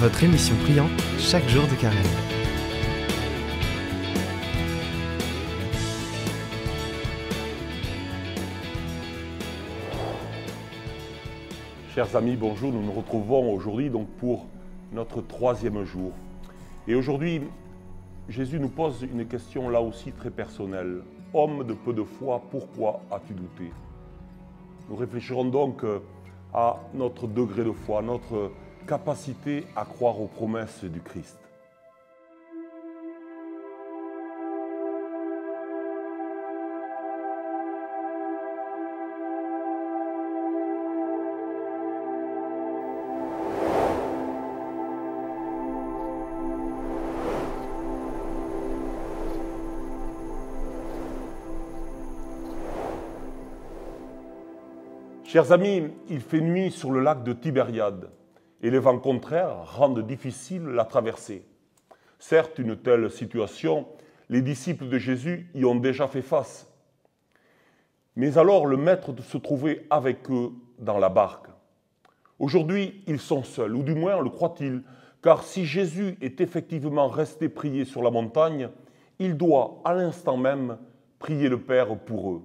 votre émission priante chaque jour de Carême. Chers amis, bonjour, nous nous retrouvons aujourd'hui donc pour notre 3e jour. Et aujourd'hui, Jésus nous pose une question là aussi très personnelle. Homme de peu de foi, pourquoi as-tu douté? Nous réfléchirons donc à notre degré de foi, notre capacité à croire aux promesses du Christ. Chers amis, il fait nuit sur le lac de Tibériade et les vents contraires rendent difficile la traversée. Certes, une telle situation, les disciples de Jésus y ont déjà fait face. Mais alors le Maître se trouvait avec eux dans la barque. Aujourd'hui, ils sont seuls, ou du moins le croient-ils, car si Jésus est effectivement resté prier sur la montagne, il doit à l'instant même prier le Père pour eux.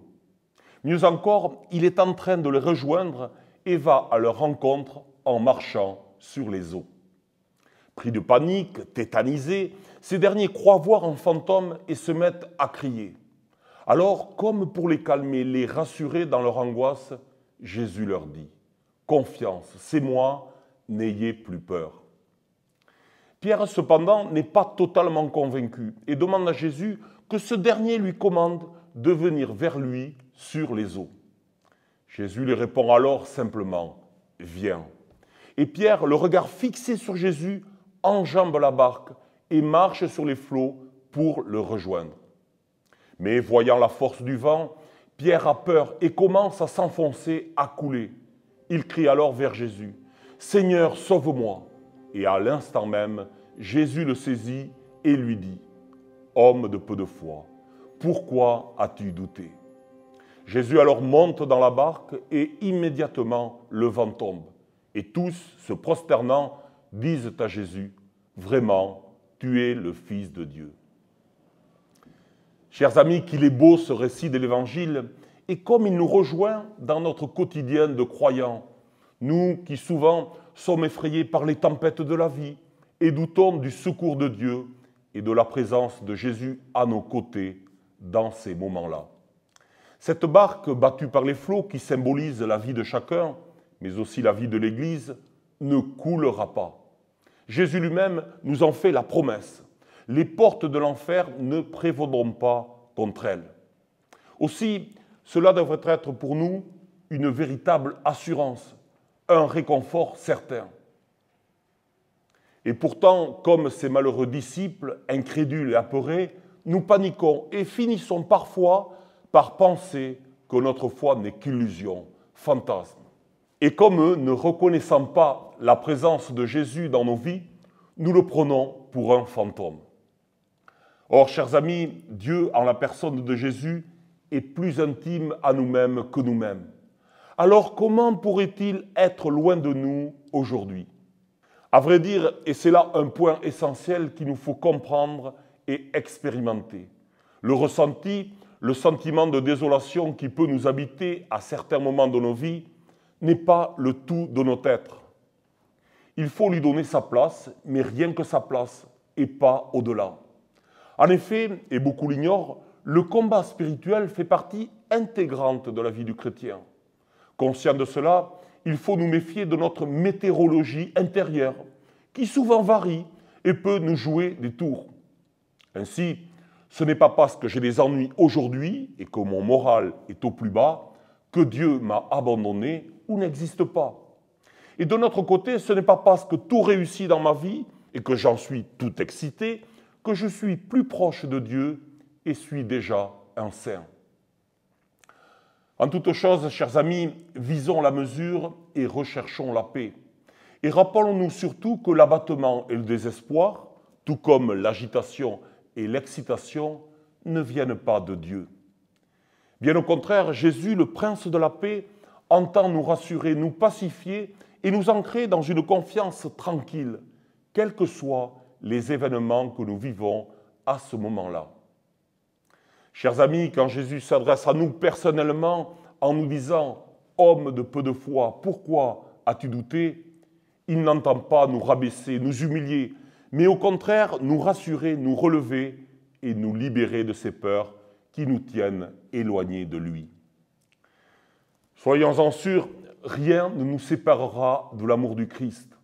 Mieux encore, il est en train de les rejoindre et va à leur rencontre en marchant sur les eaux. Pris de panique, tétanisés, ces derniers croient voir un fantôme et se mettent à crier. Alors, comme pour les calmer, les rassurer dans leur angoisse, Jésus leur dit « Confiance, c'est moi, n'ayez plus peur ». Pierre, cependant, n'est pas totalement convaincu et demande à Jésus que ce dernier lui commande de venir vers lui sur les eaux. Jésus lui répond alors simplement « Viens ». Et Pierre, le regard fixé sur Jésus, enjambe la barque et marche sur les flots pour le rejoindre. Mais voyant la force du vent, Pierre a peur et commence à s'enfoncer, à couler. Il crie alors vers Jésus « Seigneur, sauve-moi » et à l'instant même, Jésus le saisit et lui dit « Homme de peu de foi, pourquoi as-tu douté ?» Jésus alors monte dans la barque et immédiatement le vent tombe. Et tous, se prosternant, disent à Jésus « Vraiment, tu es le Fils de Dieu ». Chers amis, qu'il est beau ce récit de l'Évangile et comme il nous rejoint dans notre quotidien de croyants, nous qui souvent sommes effrayés par les tempêtes de la vie et doutons du secours de Dieu et de la présence de Jésus à nos côtés dans ces moments-là. Cette barque battue par les flots qui symbolise la vie de chacun, mais aussi la vie de l'Église, ne coulera pas. Jésus lui-même nous en fait la promesse. Les portes de l'enfer ne prévaudront pas contre elle. Aussi, cela devrait être pour nous une véritable assurance, un réconfort certain. Et pourtant, comme ces malheureux disciples, incrédules et apeurés, nous paniquons et finissons parfois par penser que notre foi n'est qu'illusion, fantasme. Et comme eux, ne reconnaissant pas la présence de Jésus dans nos vies, nous le prenons pour un fantôme. Or, chers amis, Dieu, en la personne de Jésus, est plus intime à nous-mêmes que nous-mêmes. Alors, comment pourrait-il être loin de nous aujourd'hui? À vrai dire, et c'est là un point essentiel qu'il nous faut comprendre et expérimenter, le ressenti, le sentiment de désolation qui peut nous habiter à certains moments de nos vies n'est pas le tout de notre être. Il faut lui donner sa place, mais rien que sa place, et pas au-delà. En effet, et beaucoup l'ignorent, le combat spirituel fait partie intégrante de la vie du chrétien. Conscient de cela, il faut nous méfier de notre météorologie intérieure, qui souvent varie et peut nous jouer des tours. Ainsi, ce n'est pas parce que j'ai des ennuis aujourd'hui et que mon moral est au plus bas que Dieu m'a abandonné ou n'existe pas. Et de notre côté, ce n'est pas parce que tout réussit dans ma vie et que j'en suis tout excité que je suis plus proche de Dieu et suis déjà un saint. En toute chose, chers amis, visons la mesure et recherchons la paix. Et rappelons-nous surtout que l'abattement et le désespoir, tout comme l'agitation et l'excitation, ne viennent pas de Dieu. Bien au contraire, Jésus, le Prince de la paix, entend nous rassurer, nous pacifier et nous ancrer dans une confiance tranquille, quels que soient les événements que nous vivons à ce moment-là. Chers amis, quand Jésus s'adresse à nous personnellement en nous disant « Homme de peu de foi, pourquoi as-tu douté ?» il n'entend pas nous rabaisser, nous humilier, mais au contraire nous rassurer, nous relever et nous libérer de ces peurs qui nous tiennent éloignés de lui. Soyons-en sûrs, rien ne nous séparera de l'amour du Christ.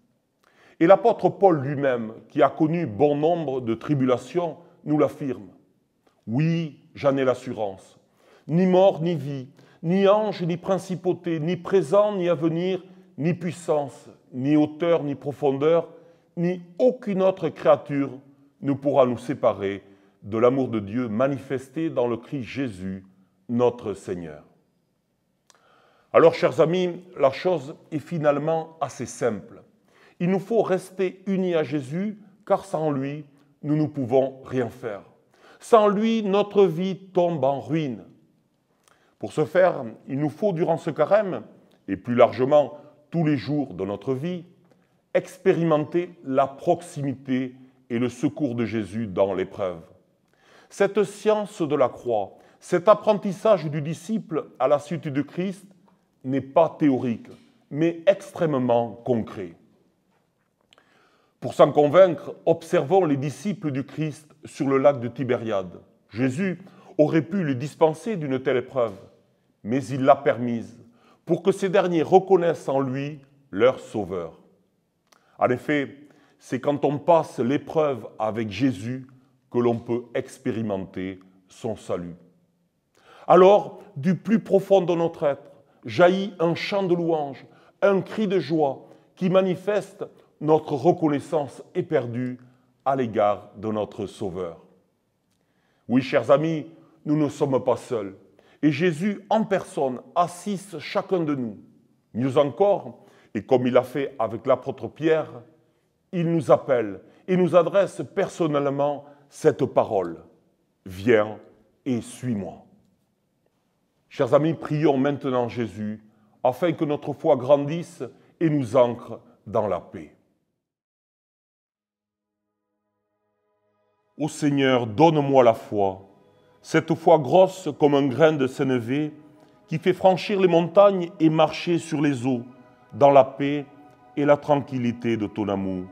Et l'apôtre Paul lui-même, qui a connu bon nombre de tribulations, nous l'affirme. Oui, j'en ai l'assurance. Ni mort, ni vie, ni ange, ni principauté, ni présent, ni avenir, ni puissance, ni hauteur, ni profondeur, ni aucune autre créature ne pourra nous séparer de l'amour de Dieu manifesté dans le Christ Jésus, notre Seigneur. Alors, chers amis, la chose est finalement assez simple. Il nous faut rester unis à Jésus, car sans lui, nous ne pouvons rien faire. Sans lui, notre vie tombe en ruine. Pour ce faire, il nous faut, durant ce carême, et plus largement tous les jours de notre vie, expérimenter la proximité et le secours de Jésus dans l'épreuve. Cette science de la croix, cet apprentissage du disciple à la suite de Christ n'est pas théorique, mais extrêmement concret. Pour s'en convaincre, observons les disciples du Christ sur le lac de Tibériade. Jésus aurait pu lui dispenser d'une telle épreuve, mais il l'a permise pour que ces derniers reconnaissent en lui leur sauveur. En effet, c'est quand on passe l'épreuve avec Jésus que l'on peut expérimenter son salut. Alors, du plus profond de notre être, jaillit un chant de louange, un cri de joie qui manifeste notre reconnaissance éperdue à l'égard de notre Sauveur. Oui, chers amis, nous ne sommes pas seuls. Et Jésus en personne assiste chacun de nous. Mieux encore, et comme il l'a fait avec l'apôtre Pierre, il nous appelle et nous adresse personnellement cette parole. Viens et suis-moi. Chers amis, prions maintenant Jésus afin que notre foi grandisse et nous ancre dans la paix. Ô Seigneur, donne-moi la foi, cette foi grosse comme un grain de sénévé qui fait franchir les montagnes et marcher sur les eaux dans la paix et la tranquillité de ton amour.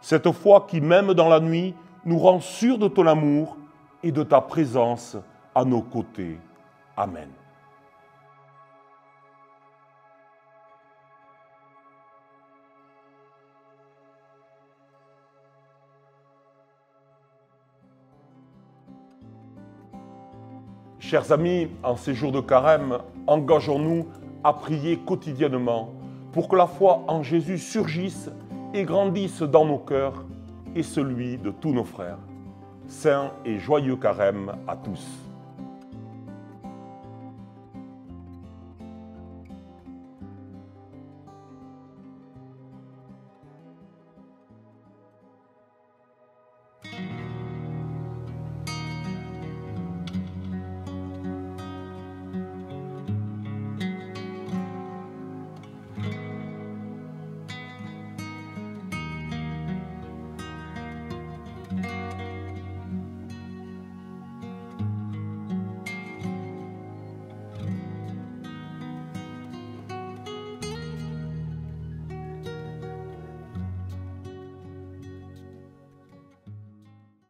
Cette foi qui, même dans la nuit, nous rend sûrs de ton amour et de ta présence à nos côtés. Amen. Chers amis, en ces jours de carême, engageons-nous à prier quotidiennement pour que la foi en Jésus surgisse et grandisse dans nos cœurs et celui de tous nos frères. Saint et joyeux carême à tous.